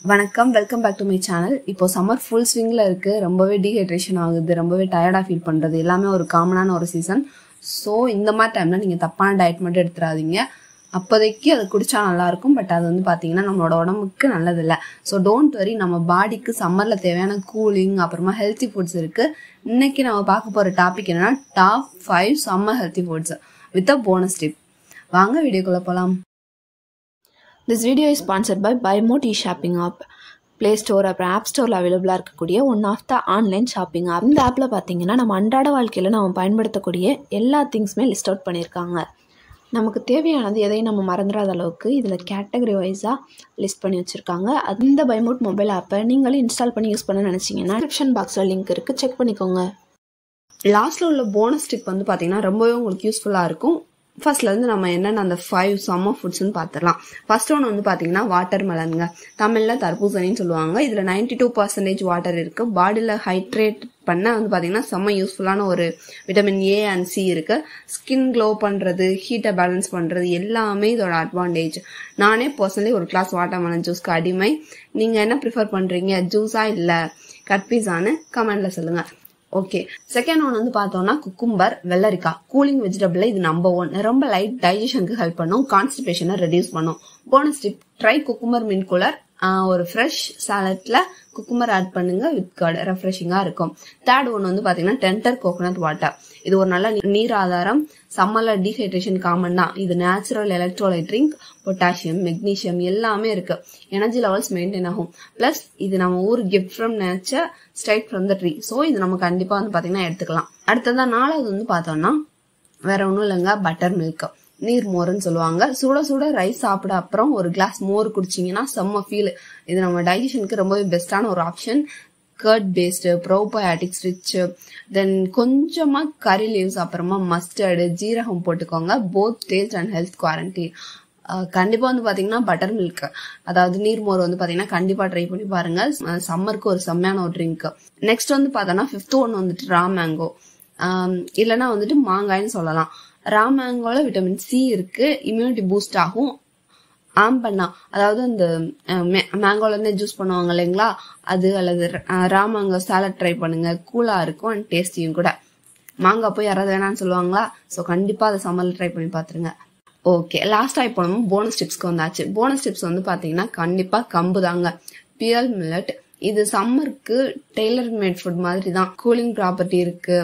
வணக்கம், welcome back to my channel. இப்போ summer full ஸ்விங்கில் இருக்குது. ரொம்பவே டீஹைட்ரேஷன் ஆகுது, ரொம்பவே டயர்டாக ஃபீல் பண்ணுறது எல்லாமே ஒரு காமனான ஒரு சீசன். ஸோ இந்த மாதிரி டைமில் நீங்கள் தப்பான டயட் மட்டும் எடுத்துடாதீங்க. அப்போதைக்கு அது குடித்தா நல்லாயிருக்கும், பட் அது வந்து பார்த்தீங்கன்னா நம்மளோட உடம்புக்கு நல்லதில்லை. ஸோ டோன்ட் வரி, நம்ம பாடிக்கு சம்மரில் தேவையான கூலிங் அப்புறமா ஹெல்த்தி ஃபுட்ஸ் இருக்குது. இன்றைக்கி நம்ம பார்க்க போகிற டாபிக் என்னென்னா top 5 summer healthy foods with a bonus tip. வாங்க வீடியோக்குள்ளே போகலாம். This video is sponsored by BuyMote e-shopping app. Play Store அப்புறம் ஆப் ஸ்டோரில் அவைலபிளாக இருக்கக்கூடிய one of the online shopping app. இந்த ஆப்பில் பார்த்தீங்கன்னா நம்ம அன்றாட வாழ்க்கையில் நம்ம பயன்படுத்தக்கூடிய எல்லா திங்ஸுமே லிஸ்ட் அவுட் பண்ணியிருக்காங்க. நமக்கு தேவையானது எதையும் நம்ம மறந்துடாத அளவுக்கு இதில் கேட்டகரி வைஸாக லிஸ்ட் பண்ணி வச்சுருக்காங்க. இந்த BuyMote மொபைல் ஆப்பை நீங்களும் இன்ஸ்டால் பண்ணி யூஸ் பண்ண நினச்சிங்கன்னா டிஸ்கிரிப்ஷன் பாக்ஸில் லிங்க் இருக்குது, செக் பண்ணிக்கோங்க. லாஸ்ட்டில் உள்ள போனஸ் டிப் வந்து பார்த்தீங்கன்னா ரொம்பவே உங்களுக்கு யூஸ்ஃபுல்லாக இருக்கும். ஃபர்ஸ்ட்லேருந்து நம்ம என்னென்ன அந்த 5 சம்மர் ஃபுட்ஸ்ன்னு பார்த்துடலாம். ஃபர்ஸ்ட் ஒன்று வந்து பார்த்தீங்கன்னா வாட்டர் மெலனுங்க, தமிழில் தர்பூசணின்னு சொல்லுவாங்க. இதில் 92% வாட்டர் இருக்குது. பாடியில் ஹைட்ரேட் பண்ண வந்து பார்த்தீங்கன்னா செம்ம யூஸ்ஃபுல்லான ஒரு விட்டமின் ஏ அண்ட் சி இருக்குது. ஸ்கின் க்ளோ பண்ணுறது, ஹீட்டை பேலன்ஸ் பண்ணுறது எல்லாமே இதோட அட்வான்டேஜ். நானே பர்சனலி ஒரு கிளாஸ் வாட்டர் மெலன் ஜூஸ்க்கு அடிமை. நீங்கள் என்ன ப்ரிஃபர் பண்ணுறீங்க, ஜூஸா இல்லை கட் பீஸான்னு கமெண்ட்டில் சொல்லுங்கள். ஓகே, செகண்ட் ஒன் வந்து பார்த்தோம்னா குக்கும்பர், வெள்ளரிக்காய். கூலிங் வெஜிடபிள் இது நம்பர் 1. ரொம்ப லைட் டைஜஷனுக்கு ஹெல்ப் பண்ணும், கான்ஸ்டிபேஷனை ரெடியூஸ் பண்ணும். Bonus tip, try cucumber mint cooler. ஒரு ஃப்ரெஷ் சாலட்ல குக்கும்பர் ஆட் பண்ணுங்க, வித் கர்ட் ரெஃப்ரெஷிங்காக இருக்கும். தேர்ட் ஒன் வந்து பார்த்தீங்கன்னா டென்டர் கோகோனட் வாட்டர். இது ஒரு நல்ல நீர் ஆதாரம். சம்மரில் டீஹைட்ரேஷன் காமன் தான். இது natural electrolyte drink. Potassium, magnesium எல்லாமே இருக்கு. எனர்ஜி லெவல்ஸ் மெயின்டைன் ஆகும். பிளஸ் இது நம்ம ஊர் gift from nature, straight from the tree. So இது நம்ம கண்டிப்பா வந்து பாத்தீங்கன்னா எடுத்துக்கலாம். அடுத்ததான் 4வது வந்து பார்த்தோம்னா வேற ஒன்றும் இல்லைங்க, பட்டர் மில்க், நீர் மோர்ன்னு சொல்லுவாங்க. சுட சுட ரைஸ் சாப்பிட அப்புறம் ஒரு கிளாஸ் மோர் குடிச்சிங்கன்னா செம்ம ஃபீல். இது நம்ம டைஜஷனுக்கு ரொம்பவே பெஸ்டான ஒரு option. Curd based, probiotics rich, then கொஞ்சமா கரி லீவ்ஸ், அப்புறமா மஸ்டர்டு, ஜீரகம் போட்டுக்கோங்க. Both taste and health guarantee. கண்டிப்பா வந்து பாத்தீங்கன்னா பட்டர் மில்க், அதாவது நீர்மோர் வந்து பாத்தீங்கன்னா கண்டிப்பா ட்ரை பண்ணி பாருங்க. சம்மருக்கு ஒரு செம்மையான ஒரு ட்ரிங்க். நெக்ஸ்ட் வந்து பார்த்தோம்னா 5th ஒன் வந்துட்டு ரா மேங்கோ, இல்லைன்னா வந்துட்டு மாங்காய்ன்னு சொல்லலாம். ரா மேங்கோல விட்டமின் சி இருக்கு, இம்யூனிட்டி பூஸ்ட் ஆகும். ஆம்பண்ணா, அதாவது அந்த மேங்கோல இருந்து ஜூஸ் பண்ணுவாங்க இல்லைங்களா, அது அல்லது ரா மேங்கோ சாலட் ட்ரை பண்ணுங்க. கூலா இருக்கும் அண்ட் டேஸ்டியும் கூட. மாங்காய் போய் யாராவது வேணான்னு சொல்லுவாங்களா? ஸோ கண்டிப்பா அதை சம்மர்ல ட்ரை பண்ணி பாத்துருங்க. ஓகே, லாஸ்டா இப்போ நம்ம போனஸ் டிப்ஸ்க்கு வந்தாச்சு. போனஸ் டிப்ஸ் வந்து பாத்தீங்கன்னா கண்டிப்பா கம்பு தாங்க, பியர் மில்லட். இது சம்மருக்கு டெய்லர் மேட் ஃபுட் மாதிரி தான். கூலிங் ப்ராப்பர்ட்டி இருக்கு.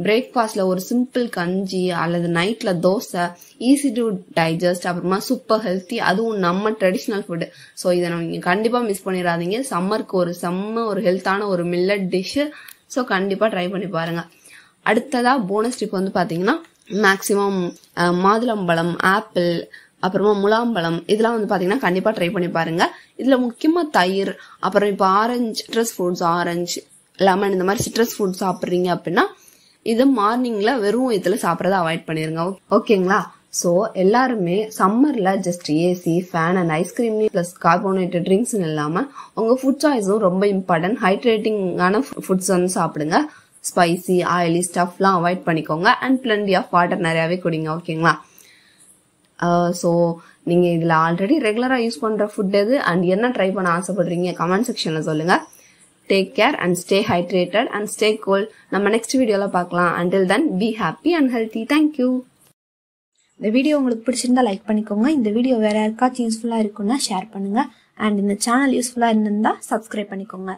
பிரேக்ஃபாஸ்ட்ல ஒரு சிம்பிள் கஞ்சி அல்லது நைட்ல தோசை, ஈஸி டு டைஜஸ்ட், அப்புறமா சூப்பர் ஹெல்த்தி, அதுவும் நம்ம ட்ரெடிஷ்னல் ஃபுட். ஸோ இதை நீங்க கண்டிப்பா மிஸ் பண்ணிடாதீங்க. சம்மருக்கு ஒரு செம்ம ஒரு ஹெல்த்தான ஒரு மில்லட் டிஷ். ஸோ கண்டிப்பா ட்ரை பண்ணி பாருங்க. அடுத்ததா போனஸ் டிப் வந்து பாத்தீங்கன்னா மேக்சிமம் மாதுளம்பழம், ஆப்பிள், அப்புறமா முலாம்பழம் இதெல்லாம் வந்து பாத்தீங்கன்னா கண்டிப்பா ட்ரை பண்ணி பாருங்க. இதுல முக்கியமா தயிர், அப்புறம் இப்போ orange citrus fruits, orange, lemon இந்த மாதிரி சிட்ரஸ் ஃப்ரூட்ஸ் சாப்பிட்றீங்க அப்படின்னா இது மார்னிங்ல வெறும் இதுல சாப்பிட்றத அவாய்ட் பண்ணிருங்க. ஓகேங்களா? ஸோ எல்லாருமே சம்மர்ல just AC, fan and ice cream plus carbonated drinks இல்லாம உங்க ஃபுட் சாய்ஸும் ரொம்ப இம்பார்ட்டன்ட். ஹைட்ரேட்டிங்கான ஃபுட்ஸ் வந்து சாப்பிடுங்க. ஸ்பைசி, ஆயிலி ஸ்டஃப்லாம் அவாய்ட் பண்ணிக்கோங்க. அண்ட் பிளென்டி ஆஃப் வாட்டர் நிறையாவே குடிங்க. ஓகேங்களா? ஸோ நீங்க இதுல ஆல்ரெடி ரெகுலரா யூஸ் பண்ற ஃபுட் எது அண்ட் என்ன ட்ரை பண்ண ஆசைப்படுறீங்க கமெண்ட் செக்ஷன்ல சொல்லுங்க. Take care and stay hydrated and stay cold. நம்ம நெக்ஸ்ட் வீடியோல பார்க்கலாம். until then be happy and healthy. Thank you. இந்த வீடியோ உங்களுக்கு பிடிச்சிருந்தா லைக் பண்ணிக்கோங்க. இந்த வீடியோ வேற யாருக்காச்சும் யூஸ்ஃபுல்லா இருக்குன்னா ஷேர் பண்ணுங்க. அண்ட் இந்த சேனல் யூஸ்ஃபுல்லா இருந்திருந்தா சப்ஸ்கிரைப் பண்ணிக்கோங்க.